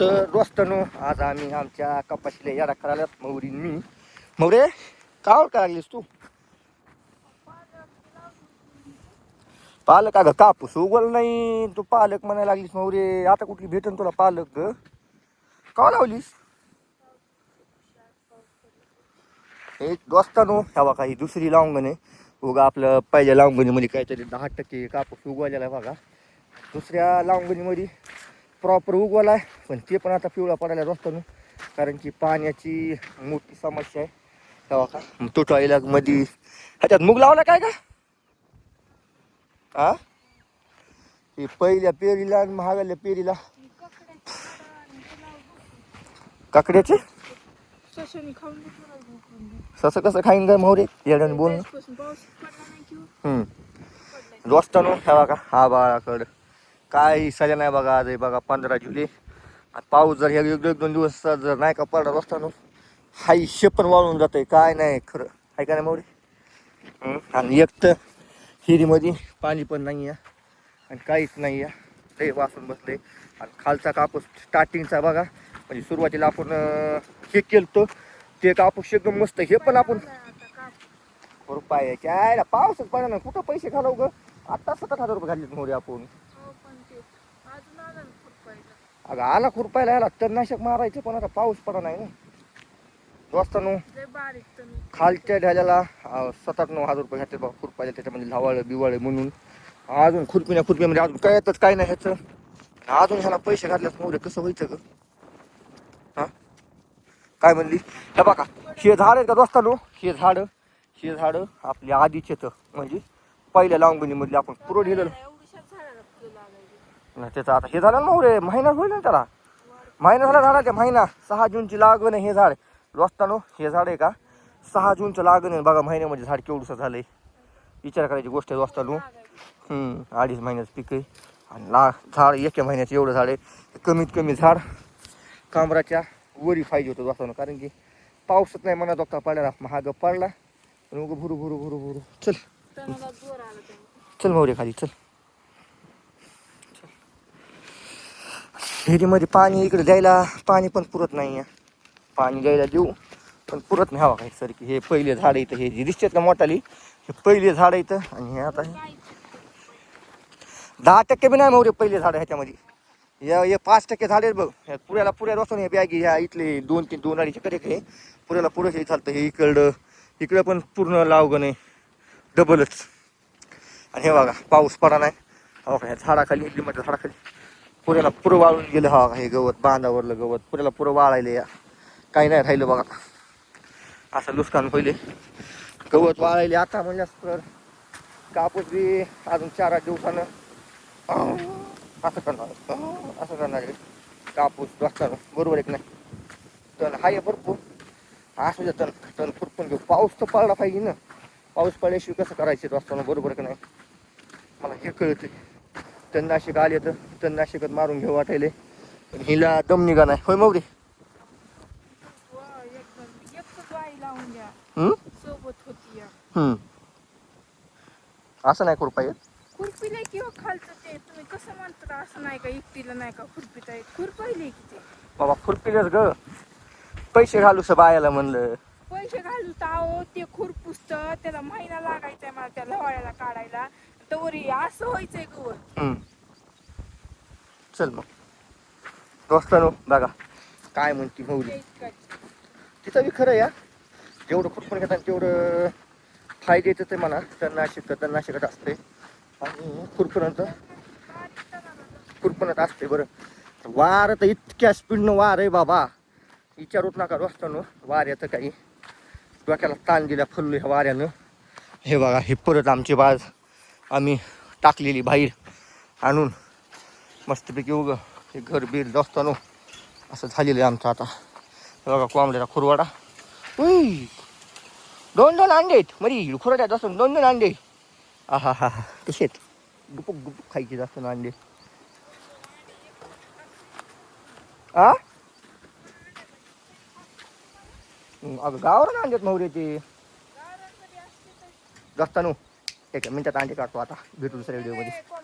तर दोस्तांनो, आज आम्ही आमच्या कपाशीला यारा करायला मौरी मी मौरे काय लागलीस तू? पालक अगं कापूस उगवल नाही तू पालक म्हणायला लागलीस मौरे. आता कुठली भेटन तुला पालक ग? का लावलीस? हे दोस्तांनो ह्या बघा ही दुसरी लावंगण आहे. उगा आपलं पहिल्या लावंगणीमध्ये काहीतरी 10% कापूस उगवलेला आहे बघा. दुसऱ्या लावंगणीमध्ये प्रॉपर उगवला आहे, पण ते पण आता पिवळा पडायला दोस्तांनो, कारण की पाण्याची मोठी समस्या आहे. तेव्हा का तुटवायला मध्ये ह्याच्यात मूग लावला काय का? हा, हे पहिल्या पेरीला आणि महागाल्या पेरीला काकड्याचे सस कसं खाईन काय मोहरे येड्याने बोल. दोस्तांनो ह्या बघा हा बाळाकड काय सध्या नाही बघा. आज आहे बघा 15 जुलै. पाऊस जर हे 1-2 दिवस जर नाही का पडला दोस्तांनो, हाई शेपण वाळून जातंय. काय नाही खरं आहे का नाही मोहरे? आणि एक तर हिरीमध्ये पाणी पण नाही आहे आणि काहीच नाही आहे. ते वाचून बसले. आणि खालचा कापूस स्टार्टिंगचा बघा, म्हणजे सुरुवातीला आपण हे केलं ते कापूस एकदम मस्त. हे पण आपण रुपयाच्या पाऊसच पडा ना, कुठं पैसे घालव ग. आता 7,000 रुपये घालले मोहरे आपण. अगं आला खुरपायला याला तणनाशक मारायचं, पण आता पाऊस पडा नाही ना दोस्तांनो. खालच्या ढ्याल्याला 7-8-9 हजार रुपये घातले बघा खुरपायला. त्याच्यामध्ये लावाळ बिवाळे म्हणून अजून खुरपीमध्ये अजून काय येतच काय नाही ह्याचं. अजून ह्याला पैसे घातल्यास मोहरे कसं व्हायचं ग? हा काय म्हणली? हे बघा हे झाड आहे का दोस्तांनो, हे झाड आपली आधीचे तर म्हणजे पहिल्या लावंगणीमधले आपण पुरं दिलेलं नाही. त्याचं आता हे झालं ना मोहरे, महिना होईल ना त्याला. महिना झाला झाडाच्या, महिना. 6 जूनची लागण आहे हे झाड दोस्तांनो. हे झाड आहे का 6 जूनचं लागण आहे बघा. महिन्यामध्ये झाड केवढंसं झालंय विचार करायची गोष्ट आहे दोस्तांनो. 2.5 महिन्याचं पीक आहे आणि झाड 1 महिन्याचं एवढं झाड आहे. कमीत कमी झाड कमराच्या वरी पाहिजे होतं दोस्तांनो, कारण की पाऊसच नाही म्हणा दोक्ता पडला. महाग पडला पण उगं भुरू भुरू भुरू भुरू. चल मोहरे खाली चल. विहिरीमध्ये पाणी इकडे द्यायला पाणी पण पुरत नाही आहे. पाणी द्यायला देऊ पण पुरत नाही. हवा काही सर की हे पहिले झाड येतं, हे जी दिसतात ना मोठाली, हे पहिले झाड येतं. आणि हे आता 10% बी नाही मोहरे पहिले झाड ह्याच्यामध्ये. हे 5% झाड आहेत बघ. पुऱ्या रसून हे बॅगी ह्या इथले 2-2.5 कडे हे पुऱ्याला पुरं हे चालतं. हे इकडं पण पूर्ण लावगण आहे डबलच. आणि हे बघा पाऊस पडा नाही. हो का ह्या झाडाखाली लिंबाच्या झाडाखाली पुऱ्याला पुरं वाळून गेलं. हा हे गवत बांधावरलं गवत पुऱ्याला पुरं वाळायले या. काही नाही राहिलं बघा. असं नुकसान होईल. गवत वाळायले आता म्हणल्यास तर कापूस बी अजून 4-8 दिवसानं असं करणार आहे कापूस दोस्तांनो. बरोबर आहे की नाही? तण हाय भरपूर असू द्या. तण खुरपून घेऊ. पाऊस तर पडला पाहिजे ना. पाऊस पडल्याशिवाय कसं करायचं दोस्तांनो, बरोबर की नाही? मला हे कळतं. तणनाशक आले तर तणनाशकात मारून घेऊ वाटायले, पण हिला दम निघा नाही. होय मौरी? असं नाही करू पाहिजे. खुरपीले किंवा खालचं ते तुम्ही कसं म्हणता, असं नाही का एकटीला नाही का खुरपीत आहे? खुरपायले की ते बाबा खुरपीलेच ग. पैसे घालूस बायाला म्हणलं. पैसे घालू तर ते खुरपुसत त्याला महिना लागायचाय मला त्या लवाळ्याला काढायला. तवरी असं व्हायचंय गवत. चल मग दोस्तांनो बघा काय म्हणते मौली. तिचं बी खरं या. जेवढं खुरपून घेतात तेवढं फायद्याचं ते म्हणा. तणनाशकात असते आणि खुरपणत असते. बरं वार तर इतक्या स्पीडनं वार आहे बाबा, विचारूच नका दोस्तांनो. वाऱ्याचं काही डोक्याला ताण दिल्या फुललो ह्या वाऱ्यानं. हे बघा हे परत आमची बाज आम्ही टाकलेली बाहेर आणून मस्तपैकी उगं हे घर बीर दोस्तांनो असं झालेलं आहे आमचं आता. हे बघा कोंबड्याचा खुरवाडा. 2 अंडे आहेत मरी खुराड्या जास्त. 2 अंडे. हा हा हा कसे आहेत? गुपुक गुपुक खायचे जास्त अंडे. अगं गावावर आणतात मौर्याचे दोस्तांनो. 1 मिनिटात अंडे काढतो आता. भेटू दुसऱ्या व्हिडिओमध्ये.